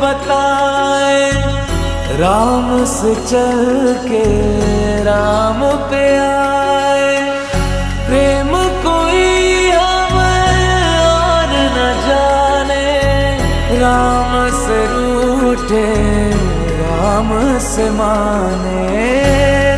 बताए, राम से चल के राम पे आए। प्रेम कोई हमें और न जाने, राम से रूठे राम से माने।